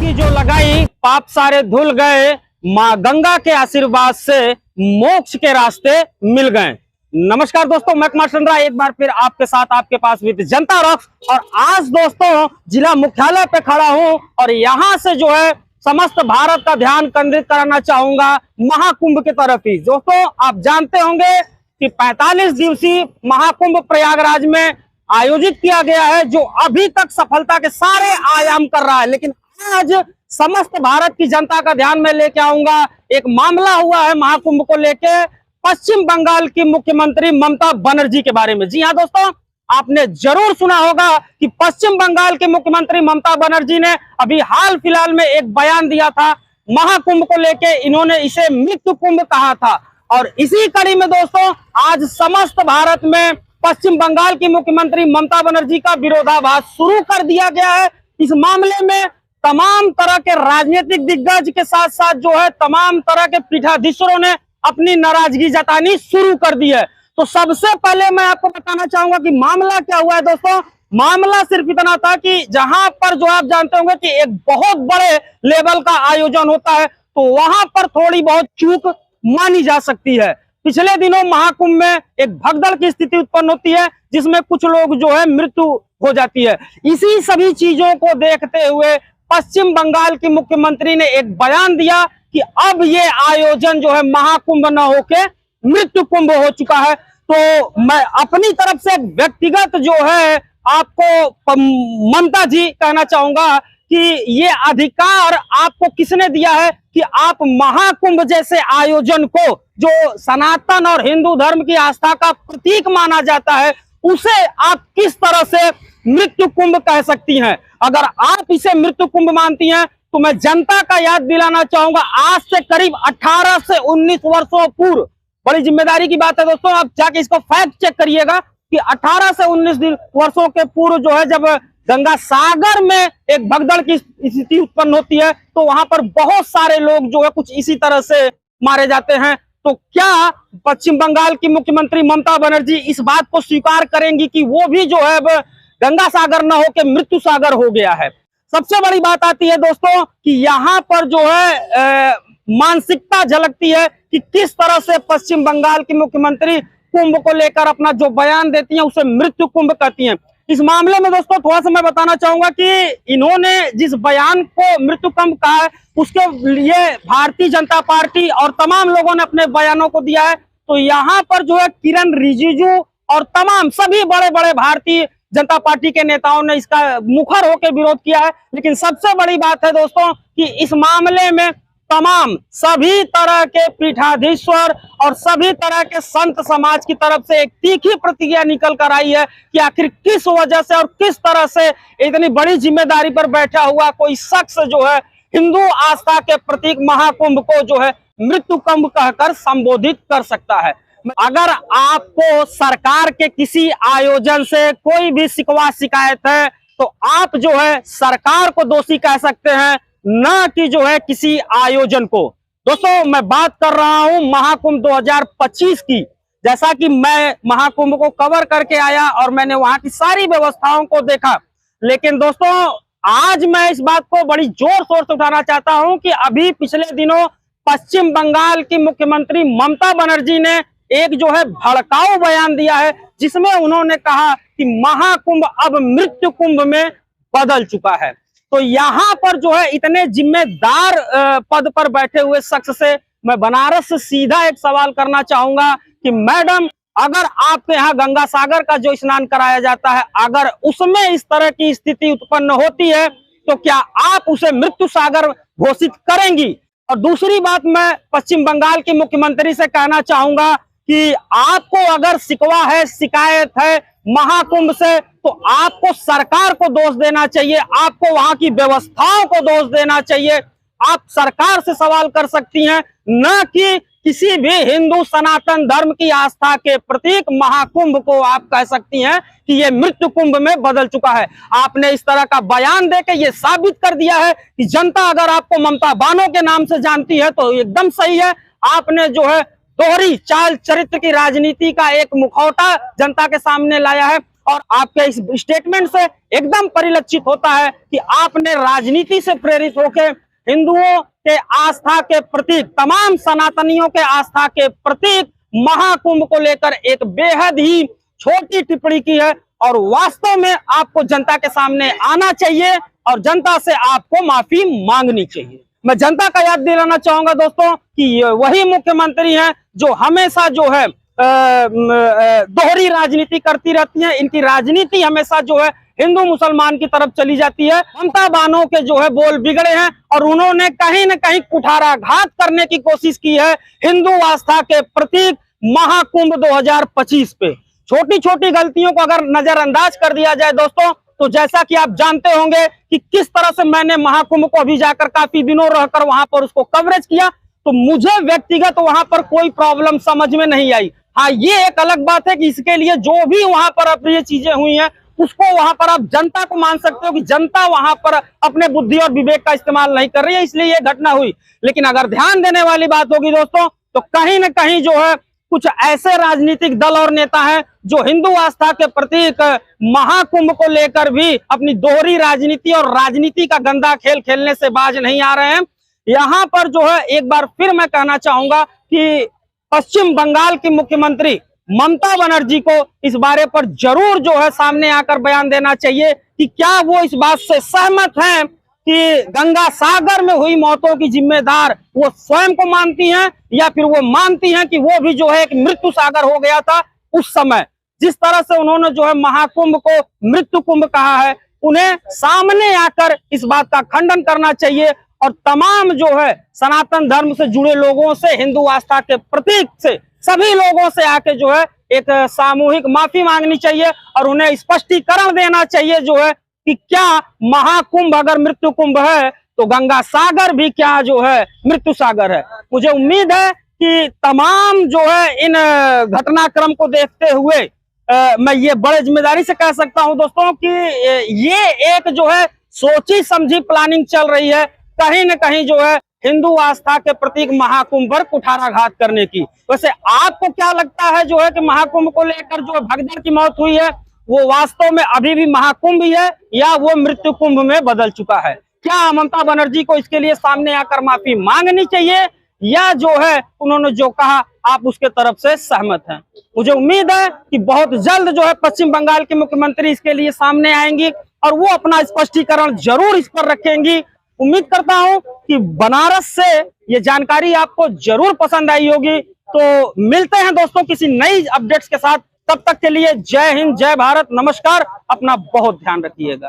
डुबकी जो लगाई पाप सारे धुल गए, माँ गंगा के आशीर्वाद से मोक्ष के रास्ते मिल गए। नमस्कार दोस्तों, मैं कुमार चंद्रा एक बार फिर आपके साथ आपके पास विद जनता रॉक्स। और आज दोस्तों जिला मुख्यालय पे खड़ा हूं और यहाँ से जो है समस्त भारत का ध्यान केंद्रित कराना चाहूंगा महाकुंभ की तरफ ही। दोस्तों आप जानते होंगे कि 45 दिवसीय महाकुंभ प्रयागराज में आयोजित किया गया है, जो अभी तक सफलता के सारे आयाम कर रहा है। लेकिन आज समस्त भारत की जनता का ध्यान में लेके आऊंगा, एक मामला हुआ है महाकुंभ को लेके पश्चिम बंगाल की मुख्यमंत्री ममता बनर्जी के बारे में। जी हाँ दोस्तों, आपने जरूर सुना होगा कि पश्चिम बंगाल के मुख्यमंत्री ममता बनर्जी ने अभी हाल फिलहाल में एक बयान दिया था महाकुंभ को लेके। इन्होंने इसे मृत्यु कुंभ कहा था और इसी कड़ी में दोस्तों आज समस्त भारत में पश्चिम बंगाल की मुख्यमंत्री ममता बनर्जी का विरोधाभास शुरू कर दिया गया है। इस मामले में तमाम तरह के राजनीतिक दिग्गज के साथ साथ जो है तमाम तरह के पीठाधीश्वरों ने अपनी नाराजगी जतानी शुरू कर दी है। तो सबसे पहले मैं आपको बताना चाहूंगा कि मामला क्या हुआ है दोस्तों। मामला सिर्फ इतना था कि जहां पर जो आप जानते होंगे कि एक बहुत बड़े लेवल का आयोजन होता है, तो वहां पर थोड़ी बहुत चूक मानी जा सकती है। पिछले दिनों महाकुंभ में एक भगदड़ की स्थिति उत्पन्न होती है जिसमें कुछ लोग जो है मृत्यु हो जाती है। इसी सभी चीजों को देखते हुए पश्चिम बंगाल की मुख्यमंत्री ने एक बयान दिया कि अब ये आयोजन जो है महाकुंभ न होके मृत्यु कुंभ हो चुका है। तो मैं अपनी तरफ से व्यक्तिगत जो है आपको ममता जी कहना चाहूंगा कि ये अधिकार आपको किसने दिया है कि आप महाकुंभ जैसे आयोजन को, जो सनातन और हिंदू धर्म की आस्था का प्रतीक माना जाता है, उसे आप किस तरह से मृत्यु कुंभ कह सकती हैं। अगर आप इसे मृत्यु कुंभ मानती हैं तो मैं जनता का याद दिलाना चाहूंगा, आज से करीब 18 से 19 वर्षों पूर्व, बड़ी जिम्मेदारी की बात है दोस्तों, आप जाके इसको फैक्ट चेक करिएगा कि 18 से 19 वर्षों के पूर्व जो है जब गंगा सागर में एक भगदड़ की स्थिति उत्पन्न होती है तो वहां पर बहुत सारे लोग जो है कुछ इसी तरह से मारे जाते हैं। तो क्या पश्चिम बंगाल की मुख्यमंत्री ममता बनर्जी इस बात को स्वीकार करेंगी कि वो भी जो है गंगा सागर न होकर मृत्यु सागर हो गया है। सबसे बड़ी बात आती है दोस्तों कि यहाँ पर जो है मानसिकता झलकती है कि किस तरह से पश्चिम बंगाल की मुख्यमंत्री कुंभ को लेकर अपना जो बयान देती हैं उसे मृत्यु कुंभ कहती हैं। इस मामले में दोस्तों थोड़ा सा मैं बताना चाहूंगा कि इन्होंने जिस बयान को मृत्यु कुंभ कहा है उसके लिए भारतीय जनता पार्टी और तमाम लोगों ने अपने बयानों को दिया है। तो यहाँ पर जो है किरण रिजिजू और तमाम सभी बड़े बड़े भारतीय जनता पार्टी के नेताओं ने इसका मुखर होकर विरोध किया है। लेकिन सबसे बड़ी बात है दोस्तों कि इस मामले में तमाम सभी तरह के पीठाधीश्वर और सभी तरह के संत समाज की तरफ से एक तीखी प्रतिक्रिया निकल कर आई है कि आखिर किस वजह से और किस तरह से इतनी बड़ी जिम्मेदारी पर बैठा हुआ कोई शख्स जो है हिंदू आस्था के प्रतीक महाकुंभ को जो है मृत्यु कुंभ कहकर संबोधित कर सकता है। अगर आपको सरकार के किसी आयोजन से कोई भी शिकवा शिकायत है तो आप जो है सरकार को दोषी कह सकते हैं, न कि जो है किसी आयोजन को। दोस्तों मैं बात कर रहा हूं महाकुंभ 2025 की। जैसा कि मैं महाकुंभ को कवर करके आया और मैंने वहां की सारी व्यवस्थाओं को देखा, लेकिन दोस्तों आज मैं इस बात को बड़ी जोर शोर से उठाना चाहता हूं कि अभी पिछले दिनों पश्चिम बंगाल की मुख्यमंत्री ममता बनर्जी ने एक जो है भड़काऊ बयान दिया है जिसमें उन्होंने कहा कि महाकुंभ अब मृत्यु कुंभ में बदल चुका है। तो यहाँ पर जो है इतने जिम्मेदार पद पर बैठे हुए शख्स से मैं बनारस से सीधा एक सवाल करना चाहूंगा कि मैडम, अगर आपके यहाँ गंगा सागर का जो स्नान कराया जाता है, अगर उसमें इस तरह की स्थिति उत्पन्न होती है तो क्या आप उसे मृत्यु सागर घोषित करेंगी? और दूसरी बात मैं पश्चिम बंगाल की मुख्यमंत्री से कहना चाहूंगा कि आपको अगर शिकवा है, शिकायत है महाकुंभ से, तो आपको सरकार को दोष देना चाहिए, आपको वहां की व्यवस्थाओं को दोष देना चाहिए। आप सरकार से सवाल कर सकती हैं, न कि किसी भी हिंदू सनातन धर्म की आस्था के प्रतीक महाकुंभ को आप कह सकती हैं कि ये मृत्यु कुंभ में बदल चुका है। आपने इस तरह का बयान देकर ये साबित कर दिया है कि जनता अगर आपको ममता बानो के नाम से जानती है तो एकदम सही है। आपने जो है दोहरी चाल चरित्र की राजनीति का एक मुखौटा जनता के सामने लाया है और आपके इस स्टेटमेंट से एकदम परिलक्षित होता है कि आपने राजनीति से प्रेरित होकर हिंदुओं के आस्था के प्रतीक, तमाम सनातनियों के आस्था के प्रतीक महाकुंभ को लेकर एक बेहद ही छोटी टिप्पणी की है। और वास्तव में आपको जनता के सामने आना चाहिए और जनता से आपको माफी मांगनी चाहिए। मैं जनता का याद दिलाना चाहूंगा दोस्तों कि वही मुख्यमंत्री हैं जो हमेशा जो है दोहरी राजनीति करती रहती है। इनकी राजनीति हमेशा जो है हिंदू मुसलमान की तरफ चली जाती है। ममता बानो के जो है बोल बिगड़े हैं और उन्होंने कहीं न कहीं कुठाराघात करने की कोशिश की है हिंदू आस्था के प्रतीक महाकुंभ 2025 पे। छोटी छोटी गलतियों को अगर नजरअंदाज कर दिया जाए दोस्तों, तो जैसा कि आप जानते होंगे कि किस तरह से मैंने महाकुंभ को अभी जाकर काफी दिनों रहकर वहां पर उसको कवरेज किया, तो मुझे व्यक्तिगत वहां पर कोई प्रॉब्लम समझ में नहीं आई। हाँ, ये एक अलग बात है कि इसके लिए जो भी वहां पर अप्रिय चीजें हुई हैं उसको वहां पर आप जनता को मान सकते हो कि जनता वहां पर अपने बुद्धि और विवेक का इस्तेमाल नहीं कर रही है, इसलिए ये घटना हुई। लेकिन अगर ध्यान देने वाली बात होगी दोस्तों, तो कहीं ना कहीं जो है कुछ ऐसे राजनीतिक दल और नेता हैं जो हिंदू आस्था के प्रतीक महाकुंभ को लेकर भी अपनी दोहरी राजनीति और राजनीति का गंदा खेल खेलने से बाज नहीं आ रहे हैं। यहाँ पर जो है एक बार फिर मैं कहना चाहूंगा कि पश्चिम बंगाल की मुख्यमंत्री ममता बनर्जी को इस बारे पर जरूर जो है सामने आकर बयान देना चाहिए कि क्या वो इस बात से सहमत हैं कि गंगा सागर में हुई मौतों की जिम्मेदार वो स्वयं को मानती हैं, या फिर वो मानती हैं कि वो भी जो है एक मृत्यु सागर हो गया था उस समय। जिस तरह से उन्होंने जो है महाकुंभ को मृत्यु कुंभ कहा है, उन्हें सामने आकर इस बात का खंडन करना चाहिए और तमाम जो है सनातन धर्म से जुड़े लोगों से, हिंदू आस्था के प्रतीक से सभी लोगों से आके जो है एक सामूहिक माफी मांगनी चाहिए और उन्हें स्पष्टीकरण देना चाहिए जो है कि क्या महाकुंभ अगर मृत्यु कुंभ है तो गंगा सागर भी क्या जो है मृत्यु सागर है। मुझे उम्मीद है कि तमाम जो है इन घटनाक्रम को देखते हुए मैं ये बड़े जिम्मेदारी से कह सकता हूं दोस्तों कि ये एक जो है सोची समझी प्लानिंग चल रही है कहीं न कहीं जो है हिंदू आस्था के प्रतीक महाकुंभ पर कुठाराघात करने की। वैसे आपको क्या लगता है जो है कि महाकुंभ को लेकर जो भगदड़ की मौत हुई है वो वास्तव में अभी भी महाकुंभ ही है या वो मृत्यु कुंभ में बदल चुका है? क्या ममता बनर्जी को इसके लिए सामने आकर माफी मांगनी चाहिए या जो है उन्होंने जो कहा आप उसके तरफ से सहमत हैं? मुझे उम्मीद है कि बहुत जल्द जो है पश्चिम बंगाल के मुख्यमंत्री इसके लिए सामने आएंगी और वो अपना स्पष्टीकरण जरूर इस पर रखेंगी। उम्मीद करता हूं कि बनारस से ये जानकारी आपको जरूर पसंद आई होगी। तो मिलते हैं दोस्तों किसी नई अपडेट्स के साथ, तब तक के लिए जय हिंद, जय भारत, नमस्कार, अपना बहुत ध्यान रखिएगा।